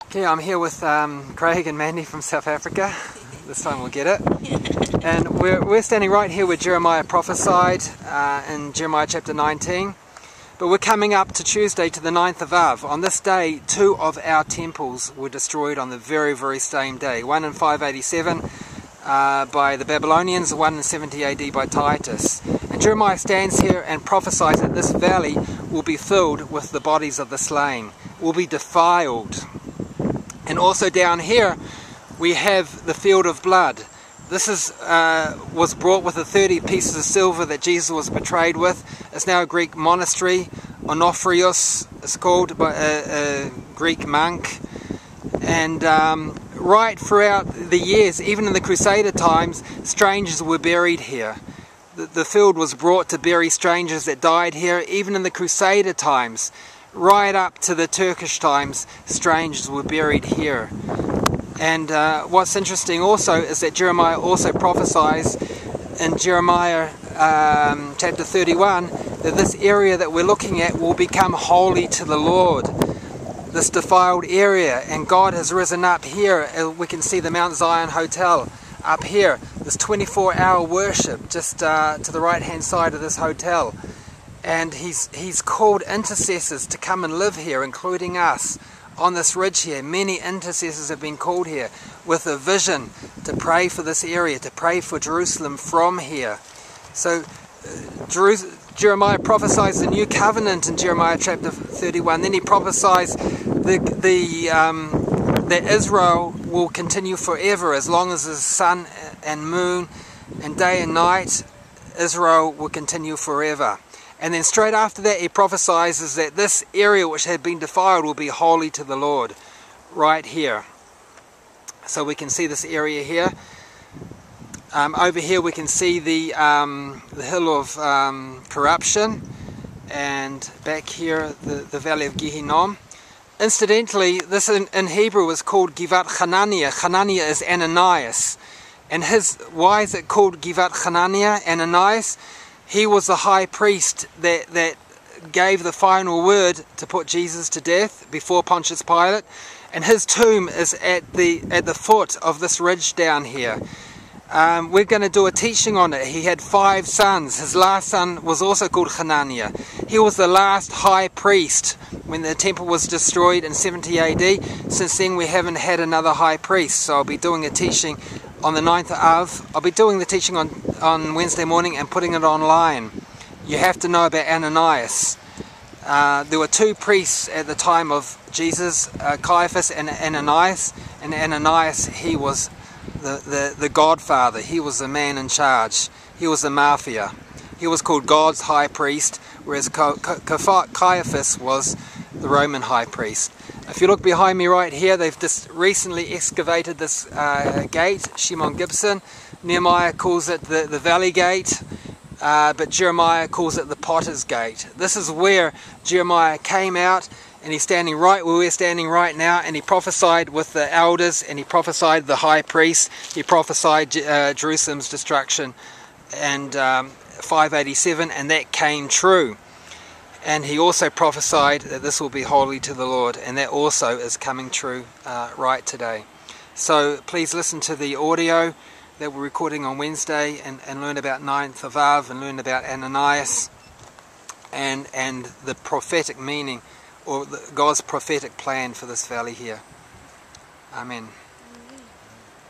Okay, I'm here with Craig and Mandy from South Africa. This time we'll get it. And we're standing right here where Jeremiah prophesied in Jeremiah chapter 19. But we're coming up to Tuesday, to the 9th of Av. On this day, 2 of our temples were destroyed on the very, very same day. One in 587 by the Babylonians, one in 70 AD by Titus. And Jeremiah stands here and prophesies that this valley will be filled with the bodies of the slain, will be defiled. And also down here we have the field of blood. This was brought with the 30 pieces of silver that Jesus was betrayed with. It's now a Greek monastery. Onofrios is called, by a Greek monk. And right throughout the years, even in the Crusader times, strangers were buried here. The field was brought to bury strangers that died here. Even in the Crusader times, right up to the Turkish times, strangers were buried here. And what's interesting also is that Jeremiah also prophesies in Jeremiah chapter 31 that this area that we're looking at will become holy to the Lord. This defiled area, and God has risen up here. We can see the Mount Zion Hotel up here. This 24-hour worship just to the right hand side of this hotel. And he's called intercessors to come and live here, including us. On this ridge here, many intercessors have been called here with a vision to pray for this area, to pray for Jerusalem from here. So Jeremiah prophesies the new covenant in Jeremiah chapter 31. Then he prophesies that Israel will continue forever, as long as there's sun and moon and day and night. Israel will continue forever. And then straight after that he prophesies that this area which had been defiled will be holy to the Lord, right here. So we can see this area here. Over here we can see the hill of corruption, and back here the valley of Gehinnom. Incidentally, this in Hebrew is called Givat Hananiah. Hananiah is Ananias. And why is it called Givat Hananiah, Ananias? He was the high priest that gave the final word to put Jesus to death before Pontius Pilate, and his tomb is at the foot of this ridge down here. We're going to do a teaching on it. He had 5 sons. His last son was also called Hananiah. He was the last high priest when the temple was destroyed in 70 AD. Since then we haven't had another high priest, so I'll be doing a teaching on the 9th of Av. I'll be doing the teaching on Wednesday morning and putting it online. You have to know about Ananias. There were 2 priests at the time of Jesus, Caiaphas and Ananias. And Ananias, he was the godfather. He was the man in charge. He was the mafia. He was called God's high priest, whereas Caiaphas was the Roman high priest. If you look behind me right here, they've just recently excavated this gate, Shimon Gibson. Nehemiah calls it the Valley Gate, but Jeremiah calls it the Potter's Gate. This is where Jeremiah came out, and he's standing right where we're standing right now, and he prophesied with the elders, and he prophesied the high priest, he prophesied Jerusalem's destruction and 587, and that came true. And he also prophesied that this will be holy to the Lord, and that also is coming true right today. So please listen to the audio that we're recording on Wednesday and learn about 9th of Av and learn about Ananias and the prophetic meaning, or God's prophetic plan for this valley here. Amen.